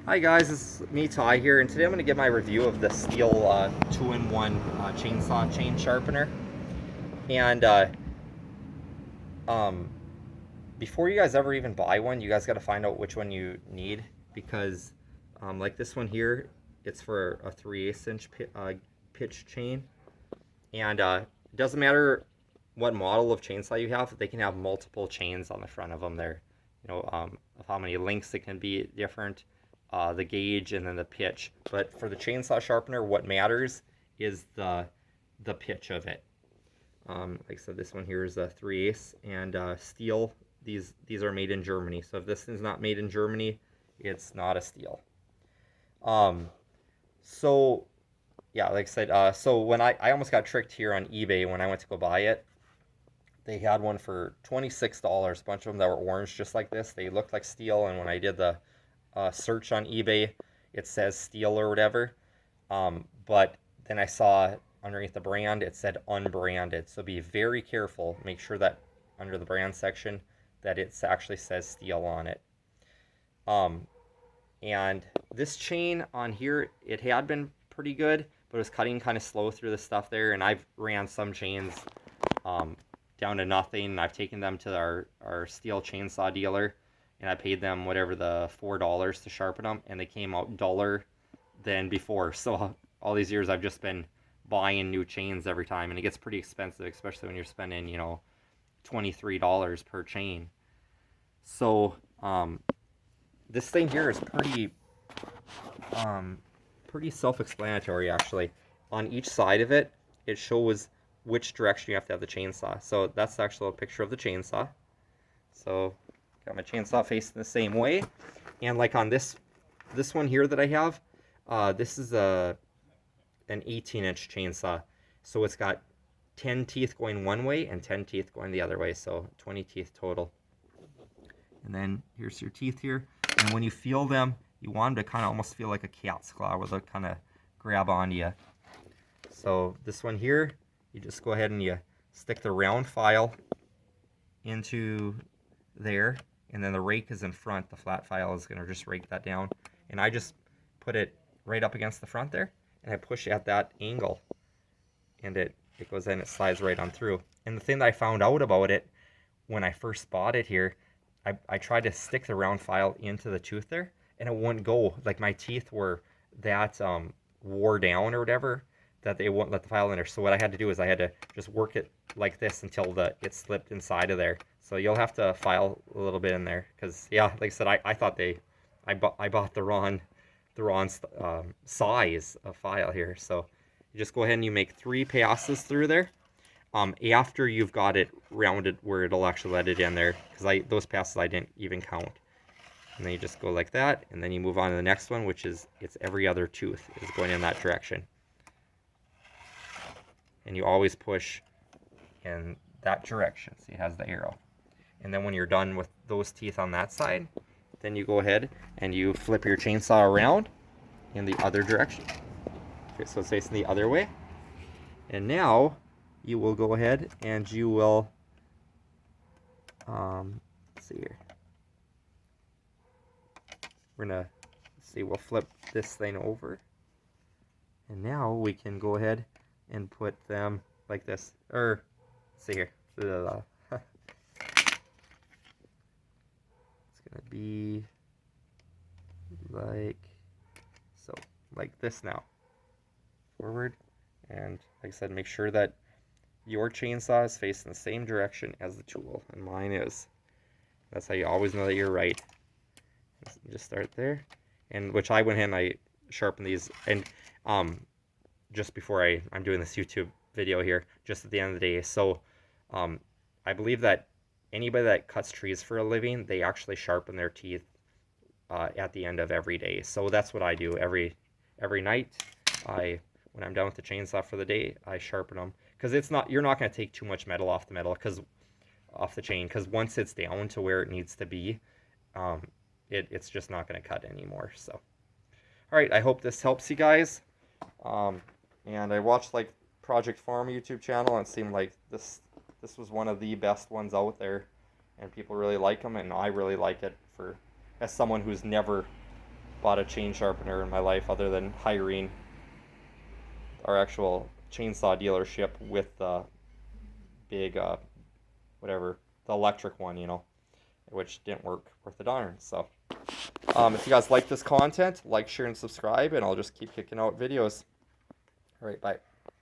Hi guys, it's me Ty here, and today I'm going to give my review of the Stihl 2-in-1 chainsaw chain sharpener. And um, before you guys ever even buy one, you guys got to find out which one you need, because like this one here, it's for a 3/8 inch pitch chain, and it doesn't matter what model of chainsaw you have; they can have multiple chains on the front of them. There, of how many links it can be different, the gauge, and then the pitch. But for the chainsaw sharpener, what matters is the pitch of it. Like I said, this one here is a 3/8 and Stihl. These are made in Germany. So if this is not made in Germany, it's not a Stihl. Um, so yeah, like I said, so when I almost got tricked here on eBay when I went to go buy it. They had one for $26. A bunch of them that were orange, just like this. They looked like Stihl, and when I did the search on eBay, it says Stihl or whatever. But then I saw underneath the brand, it said unbranded. So be very careful. Make sure that under the brand section that it actually says Stihl on it. And this chain on here, it had been pretty good, but it was cutting kind of slow through the stuff there. And I've ran some chains down to nothing. I've taken them to our Stihl chainsaw dealer, and I paid them whatever the $4 to sharpen them, and they came out duller than before. So all these years I've just been buying new chains every time, and it gets pretty expensive, especially when you're spending, $23 per chain. So this thing here is pretty self-explanatory actually. On each side of it, it shows which direction you have to have the chainsaw. So that's actually a picture of the chainsaw. So got my chainsaw facing the same way, and like on this one here that I have, this is an 18-inch chainsaw. So it's got 10 teeth going one way and 10 teeth going the other way, so 20 teeth total. And then here's your teeth here, and when you feel them, you want them to kind of almost feel like a cat's claw, where they'll kind of grab onto you. So this one here, you just go ahead and you stick the round file into there, and then the rake is in front. The flat file is going to just rake that down, and I just put it right up against the front there, and I push at that angle, and it goes in, it slides right on through. And the thing that I found out about it when I first bought it here, I tried to stick the round file into the tooth there, and it wouldn't go. Like my teeth were that wore down or whatever, that they wouldn't let the file in there. So what I had to do is I had to just work it like this until it slipped inside of there. So you'll have to file a little bit in there, because yeah, like I said, I thought I bought the wrong size of file here. So you just go ahead and you make 3 passes through there. After you've got it rounded where it'll actually let it in there, because those passes I didn't even count. And then you just go like that, and then you move on to the next one, which is it's every other tooth is going in that direction. And you always push in that direction. See, it has the arrow. And then when you're done with those teeth on that side, then you go ahead and you flip your chainsaw around in the other direction. Okay, so it's facing the other way. And now you will go ahead and you will, let's see here. We're gonna see, we'll flip this thing over. And now we can go ahead and put them like this. Or, let's see here. It's gonna be like so, like this now. Forward, and like I said, make sure that your chainsaw is facing the same direction as the tool, and mine is. That's how you always know that you're right. Just start there, and which I went ahead and I sharpened these, and just before I'm doing this YouTube video here, just at the end of the day. So I believe that anybody that cuts trees for a living, they actually sharpen their teeth at the end of every day. So that's what I do every night. When I'm done with the chainsaw for the day, I sharpen them, because you're not going to take too much metal off the chain, because once it's down to where it needs to be, it's just not going to cut anymore. So all right, I hope this helps you guys. And I watched like Project Farm YouTube channel, and it seemed like this was one of the best ones out there, and people really like them, and I really like it as someone who's never bought a chain sharpener in my life other than hiring our actual chainsaw dealership with the big, whatever, the electric one, you know, which didn't work worth a darn. So, if you guys like this content, like, share, and subscribe, and I'll just keep kicking out videos. All right, bye.